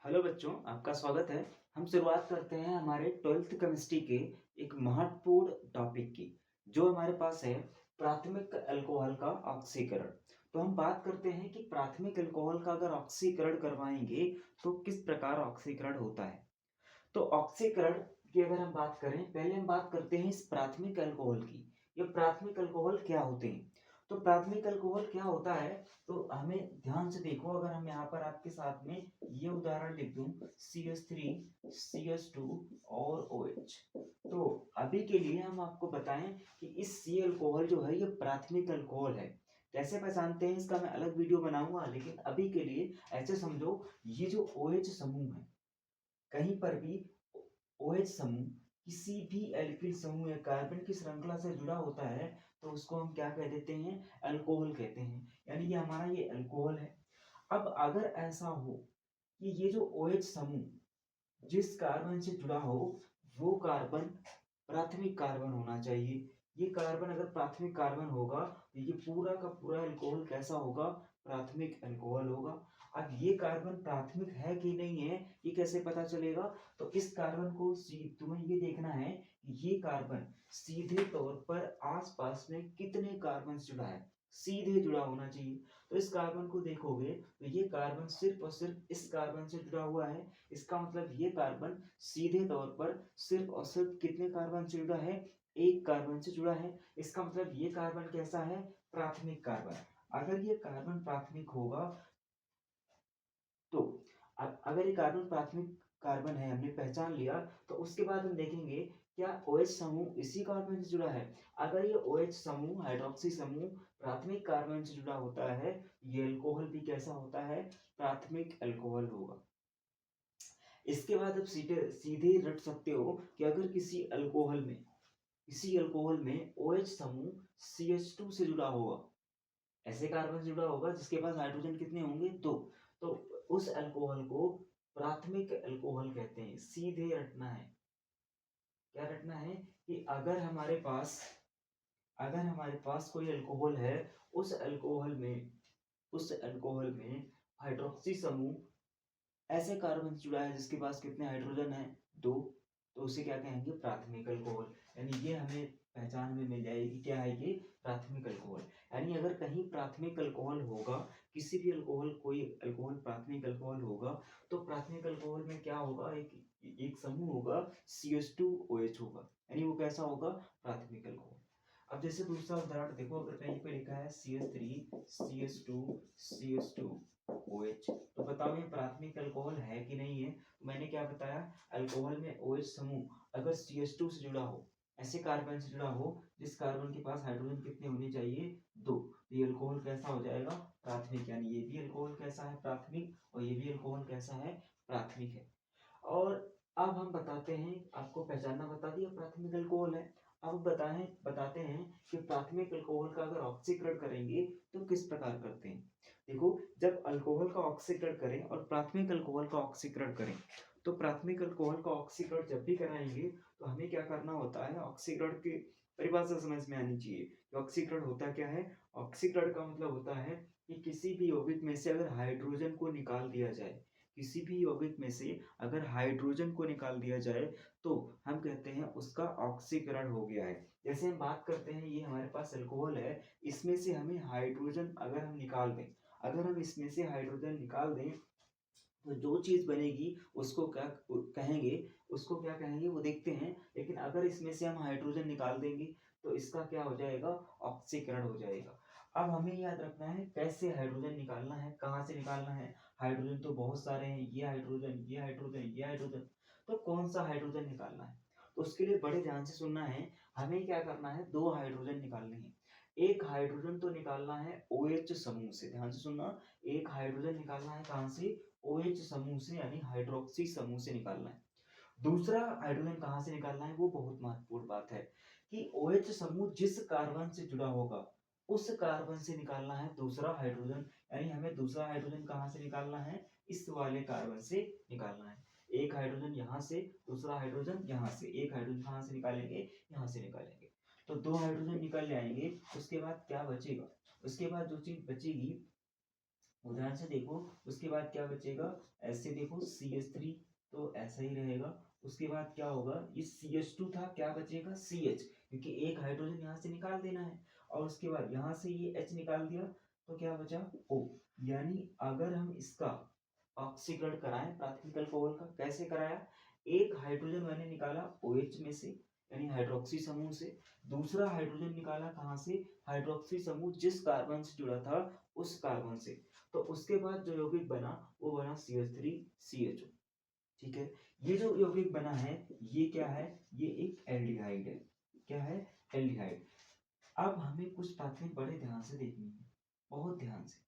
Hello बच्चों, आपका स्वागत है। हम शुरुआत करते हैं हमारे 12th केमिस्ट्री के एक महत्वपूर्ण टॉपिक की, जो हमारे पास है प्राथमिक अल्कोहल का ऑक्सीकरण। तो हम बात करते हैं कि प्राथमिक अल्कोहल का अगर ऑक्सीकरण करवाएंगे तो किस प्रकार ऑक्सीकरण होता है। तो ऑक्सीकरण की अगर हम बात करें, पहले हम बात करते हैं इस प्राथमिक अल्कोहल की। ये प्राथमिक अल्कोहल क्या होते हैं? तो प्राथमिक अल्कोहल क्या होता है, तो हमें ध्यान से देखो। अगर हम यहाँ पर आपके साथ में ये उदाहरण लिख दूं, CH3, CH2 और OH। तो अभी के लिए हम आपको बताएं कि इस सी अल्कोहल जो है ये प्राथमिक अल्कोहल है। कैसे पहचानते हैं इसका मैं अलग वीडियो बनाऊंगा, लेकिन अभी के लिए ऐसे समझो, ये जो OH समूह है, कहीं पर भी OH समूह किसी भी एल्किल समूह या कार्बन की श्रृंखला से जुड़ा होता है तो उसको हम क्या कह देते हैं? अल्कोहल कहते हैं। यानी कि हमारा ये अल्कोहल है। अब अगर ऐसा हो कि ये जो OH समूह जिस कार्बन से जुड़ा हो वो कार्बन प्राथमिक कार्बन होना चाहिए। ये कार्बन अगर प्राथमिक कार्बन होगा तो ये पूरा का पूरा अल्कोहल कैसा होगा? प्राथमिक अल्कोहल होगा। अब ये कार्बन प्राथमिक है कि नहीं है, ये कैसे पता चलेगा? तो इस कार्बन को तुम्हें ये देखना है कि ये कार्बन सीधे तौर पर आसपास में कितने कार्बन से जुड़ा है। सीधे जुड़ा होना चाहिए। तो इस कार्बन को देखोगे तो ये कार्बन सिर्फ और सिर्फ इस कार्बन से जुड़ा हुआ है। इसका मतलब ये कार्बन सीधे तौर पर सिर्फ और सिर्फ कितने कार्बन से जुड़ा है? एक कार्बन से जुड़ा है। इसका मतलब ये कार्बन कैसा है? प्राथमिक कार्बन। अगर ये कार्बन प्राथमिक होगा तो अगर ये कार्बन प्राथमिक कार्बन है, हमने पहचान लिया, तो उसके बाद हम देखेंगे क्या OH समूह इसी कार्बन से जुड़ा है। अगर ये OH समूह, हाइड्रोक्सी समूह प्राथमिक कार्बन से जुड़ा होता है, ये अल्कोहल भी कैसा होता है? प्राथमिक अल्कोहल होगा। इसके बाद आप सीधे सीधे रट सकते हो कि अगर किसी अल्कोहल में OH समूह CH2 से जुड़ा होगा, ऐसे कार्बन से जुड़ा होगा जिसके पास हाइड्रोजन कितने होंगे? दो। तो उस अल्कोहल को प्राथमिक अल्कोहल कहते हैं। सीधे रटना है। क्या रटना है कि अगर हमारे पास कोई अल्कोहल है, उस अल्कोहल में हाइड्रोक्सी समूह ऐसे कार्बन से जुड़ा है जिसके पास कितने हाइड्रोजन है? दो। तो उसे क्या कहेंगे? प्राथमिक अल्कोहल। यानी ये हमें पहचान में मिल जाएगी, क्या है ये? प्राथमिक अल्कोहल। यानी अगर कहीं प्राथमिक अल्कोहल होगा, किसी भी अल्कोहल, कोई अल्कोहल प्राथमिक अल्कोहल होगा, तो प्राथमिक अल्कोहल में क्या होगा? एक एक समूह होगा, CH2OH होगा। यानी वो कैसा होगा? प्राथमिक अल्कोहल। अब जैसे दूसरा उदाहरण देखो, अगर कहीं पे लिखा है CH3, CH2, CH2 OH, तो बताओ ये प्राथमिक अल्कोहल है कि नहीं है? तो मैंने क्या बताया? अल्कोहल में OH समूह अगर CH2 से जुड़ा हो, ऐसे कार्बन से जुड़ा हो जिस कार्बन के पास हाइड्रोजन कितने होने चाहिए? दो। तो ये अल्कोहल कैसा हो जाएगा? प्राथमिक। यानी ये भी अल्कोहल कैसा है? प्राथमिक। और ये भी अल्कोहल कैसा है? प्राथमिक है। और अब हम बताते हैं, आपको पहचानना बता दिया प्राथमिक अल्कोहल है। अब बताते हैं कि प्राथमिक अल्कोहल का अगर ऑक्सीकरण करेंगे तो किस प्रकार करते हैं। देखो, जब अल्कोहल का ऑक्सीकरण करें और प्राथमिक अल्कोहल का ऑक्सीकरण करें, तो प्राथमिक अल्कोहल का ऑक्सीकरण जब भी कराएंगे तो हमें क्या करना होता है? ऑक्सीकरण की परिभाषा समझ में आनी चाहिए कि ऑक्सीकरण होता क्या है। ऑक्सीकरण का मतलब होता है कि किसी भी यौगिक में से अगर हाइड्रोजन को निकाल दिया जाए, किसी भी यौगिक में से अगर हाइड्रोजन को निकाल दिया जाए तो हम कहते हैं उसका ऑक्सीकरण हो गया है। जैसे हम बात करते हैं, ये हमारे पास अल्कोहल है, इसमें से हमें हाइड्रोजन अगर हम निकाल दें, अगर हम इसमें से हाइड्रोजन निकाल दें तो जो चीज बनेगी उसको क्या कहेंगे? उसको क्या कहेंगे वो देखते हैं। लेकिन अगर इसमें से हम हाइड्रोजन निकाल देंगे तो इसका क्या हो जाएगा? ऑक्सीकरण हो जाएगा। अब हमें याद रखना है कैसे हाइड्रोजन निकालना है, कहाँ से निकालना है। हाइड्रोजन तो बहुत सारे हैं, ये हाइड्रोजन, ये हाइड्रोजन, ये हाइड्रोजन, तो कौन सा हाइड्रोजन निकालना है? तो उसके लिए बड़े ध्यान से सुनना है। हमें क्या करना है? दो हाइड्रोजन निकालने हैं। एक हाइड्रोजन तो निकालना है OH समूह से, ध्यान से सुनना। एक हाइड्रोजन निकालना है कहाँ से? OH समूह से, यानी हाइड्रोक्सी समूह से निकालना है। दूसरा हाइड्रोजन कहाँ से निकालना है? वो बहुत महत्वपूर्ण बात है कि OH समूह जिस कार्बन से जुड़ा होगा उस कार्बन से निकालना है दूसरा हाइड्रोजन। यानी हमें दूसरा हाइड्रोजन कहाँ से निकालना है? इस वाले कार्बन से निकालना है। एक हाइड्रोजन यहाँ से, दूसरा हाइड्रोजन यहाँ से। एक हाइड्रोजन कहाँ से निकालेंगे? यहाँ से निकालेंगे। तो दो हाइड्रोजन निकल जाएंगे। उसके बाद क्या बचेगा? उसके बाद जो चीज बचेगी ध्यान से देखो, उसके बाद क्या बचेगा, ऐसे देखो CH3 तो ऐसा ही रहेगा। उसके बाद क्या होगा, ये CH2 था, क्या बचेगा CH, क्योंकि एक हाइड्रोजन यहाँ से निकाल देना है। और उसके बाद यहाँ से ये H निकाल दिया तो क्या बचा O। यानी अगर हम इसका ऑक्सीकरण कराएं प्राथमिक अल्कोहल का, कैसे कराया, एक हाइड्रोजन मैंने निकाला OH में से यानी हाइड्रोक्सी समूह से, दूसरा हाइड्रोजन निकाला कहाँ से, हाइड्रोक्सी समूह जिस कार्बन से जुड़ा था उस कार्बन से। तो उसके बाद जो यौगिक बना वो बना CH3CHO। ठीक है, ये जो यौगिक बना है ये क्या है, ये एक एल्डिहाइड है। क्या है, एल्डिहाइड। अब हमें कुछ बातें बड़े ध्यान से देखनी है, बहुत ध्यान से,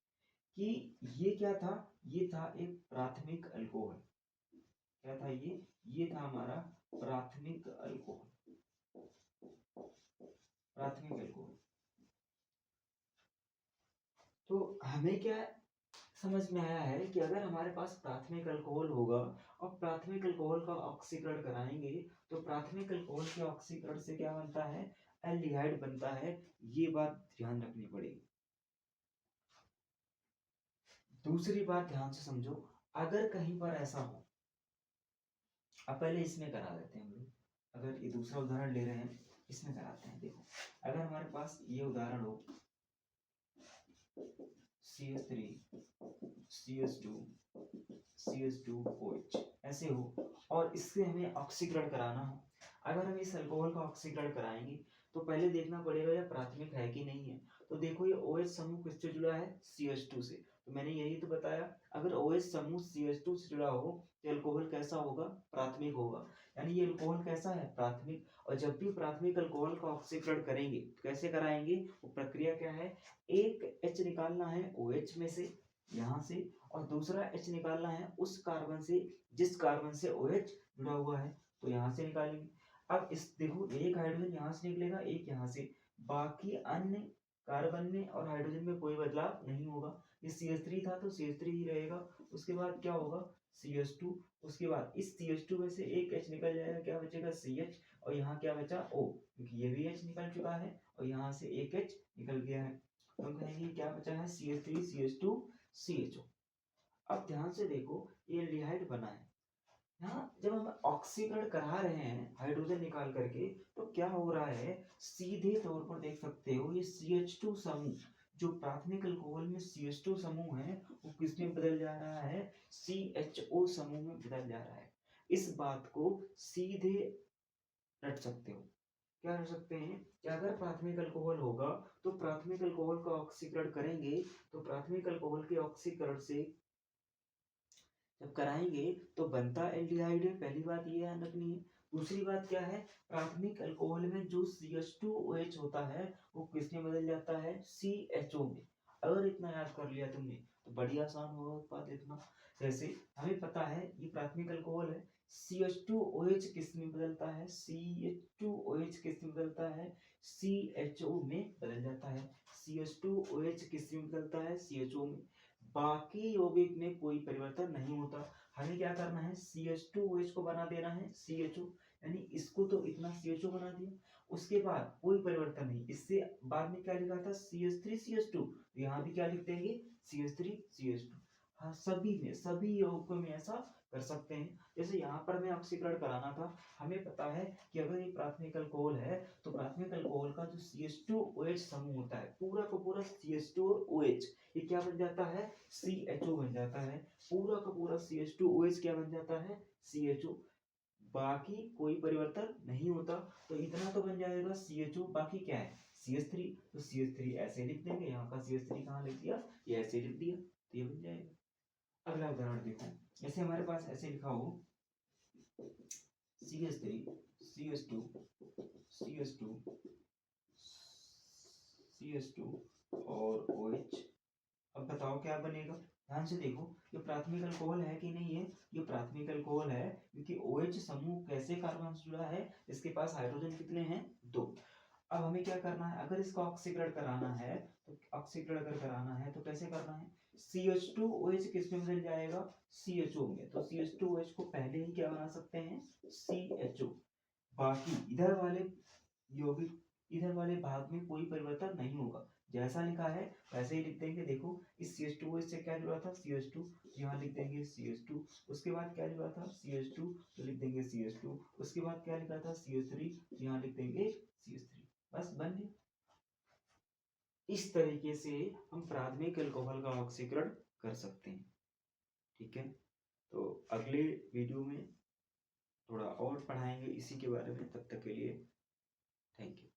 कि ये क्या था, ये था एक प्राथमिक अल्कोहल। क्या था ये था हमारा प्राथमिक अल्कोहल, प्राथमिक अल्कोहल। तो हमें क्या समझ में आया है कि अगर हमारे पास प्राथमिक अल्कोहल होगा और प्राथमिक अल्कोहल का ऑक्सीकरण कराएंगे तो प्राथमिक अल्कोहल के ऑक्सीकरण से क्या बनता है, एल्डिहाइड बनता है। ये बात ध्यान रखनी पड़ेगी। दूसरी बात ध्यान से समझो, अगर कहीं पर ऐसा हो, अब पहले इसमें करा देते हैं हम लोग, अगर ये दूसरा उदाहरण ले रहे हैं इसमें कराते हैं। देखो अगर हमारे पास ये उदाहरण हो CH3 CH2 CH2OH ऐसे हो और इससे हमें ऑक्सीकरण कराना हो। अगर हम इस अल्कोहल का ऑक्सीकरण कराएंगे तो पहले देखना पड़ेगा यह प्राथमिक है कि नहीं है। तो देखो ये OH समूह किससे जुड़ा है, CH2 से। तो मैंने यही तो बताया, अगर OH समूह CH2 से जुड़ा हो तो अल्कोहल कैसा होगा, प्राथमिक होगा। यानी ये अल्कोहल कैसा है, प्राथमिक। और जब भी प्राथमिक अल्कोहल का ऑक्सीकरण करेंगे तो कैसे कराएंगे, वो प्रक्रिया क्या है, एक H निकालना है OH में से यहाँ से, और दूसरा H निकालना है उस कार्बन से जिस कार्बन से OH जुड़ा हुआ है, तो यहाँ से निकालेंगे। अब इस देखो एक हाइड्रोजन यहाँ से निकलेगा, एक यहाँ से, बाकी अन्य कार्बन में और हाइड्रोजन में कोई बदलाव नहीं होगा। ये CH3 था तो CH3 ही रहेगा। उसके बाद क्या होगा, CH2। उसके बाद इस CH2 में से एक H निकल जाएगा, क्या बचेगा CH, और यहाँ क्या बचा O, क्योंकि ये भी H निकल चुका है और यहाँ से एक H निकल गया है। तो हम कहेंगे क्या बचा है, CH3 CH2 CHO। अब ध्यान से देखो ये एल्डिहाइड बना है। यहाँ जब हम ऑक्सीकरण करा रहे हैं हाइड्रोजन निकाल करके तो क्या हो रहा है, सीधे तौर पर देख सकते हो ये CH2 समूह जो प्राथमिक अल्कोहल में CH2 समूह है वो किसमें बदल जा रहा है, CHO समूह में बदल जा रहा है। इस बात को सीधे रट सकते हो। क्या रट सकते हैं कि अगर प्राथमिक अल्कोहल होगा तो प्राथमिक अल्कोहल का ऑक्सीकरण करेंगे तो प्राथमिक अल्कोहल के ऑक्सीकरण से जब कराएंगे तो बनता एल्डिहाइड है। पहली बात ये ध्यान रखनी है। दूसरी बात क्या है, प्राथमिक अल्कोहल में जो CH2OH होता है वो किसमें बदल जाता है, CHO में। अगर इतना याद कर लिया तुमने तो बड़ी आसान होगा उत्पाद लिखना। जैसे हमें पता है ये प्राथमिक अल्कोहल है, CH2OH किस में बदलता है, CH2OH किस में बदलता है, CHO में बदल जाता है। CH2OH किस में बदलता है, CHO में। बाकी यौगिक में कोई परिवर्तन नहीं होता। हमें क्या करना है, CH2OH को बना देना है CHO, यानी इसको तो इतना CHO बना दिया। उसके बाद कोई परिवर्तन नहीं, इससे बाद में क्या लिखा था CH3CH2, यहाँ भी क्या लिख देंगे CH3CH2। हाँ सभी में, सभी यौगिकों में ऐसा कर सकते हैं। जैसे यहाँ पर हमें ऑक्सीकरण कराना था, हमें पता है कि अगर ये प्राथमिक अल्कोहल है तो प्राथमिक अल्कोहल का जो CH2OH समूह होता है पूरा का पूरा CH2OH ये क्या बन जाता है, CHO बन जाता है। पूरा का पूरा CH2OH क्या बन जाता है, CHO। बाकी कोई परिवर्तन नहीं होता। तो इतना तो बन जाएगा CHO, बाकी क्या है CH3, तो CH3 ऐसे लिख देंगे, यहाँ का CH3 कहाँ लिख दिया, ये ऐसे लिख दिया, तो ये बन जाएगा। अगला उदाहरण देखो, जैसे हमारे पास ऐसे लिखा हो CH3 CH2 CH2 CH2 और OH। अब बताओ क्या बनेगा, ध्यान से देखो ये प्राथमिक अल्कोहल है कि नहीं है, ये प्राथमिक अल्कोहल है क्योंकि OH समूह कैसे कार्बन से जुड़ा है, इसके पास हाइड्रोजन कितने हैं, 2। अब हमें क्या करना है, अगर इसका ऑक्सीकरण कराना है तो ऑक्सीकरण अगर कराना है तो कैसे करना है, CH2OH किस में बदल जाएगा, CHO में। तो CH2OH को पहले ही क्या बना सकते हैं, CHO। बाकी इधर वाले यौगिक, इधर वाले भाग में कोई परिवर्तन नहीं होगा। जैसा लिखा है वैसे ही लिख देंगे। देखो इस CH2 को इससे क्या जुड़ा था CH2, यहाँ लिख देंगे CH2। उसके बाद क्या जुड़ा था CH2, तो लिख देंगे CH2। उसके बाद क्या लिखा था CH3, यहाँ लिख देंगे CH3। बस बन गया। इस तरीके से हम प्राथमिक अल्कोहल का ऑक्सीकरण कर सकते हैं। ठीक है, तो अगले वीडियो में थोड़ा और पढ़ाएंगे इसी के बारे में। तब तक के लिए थैंक यू।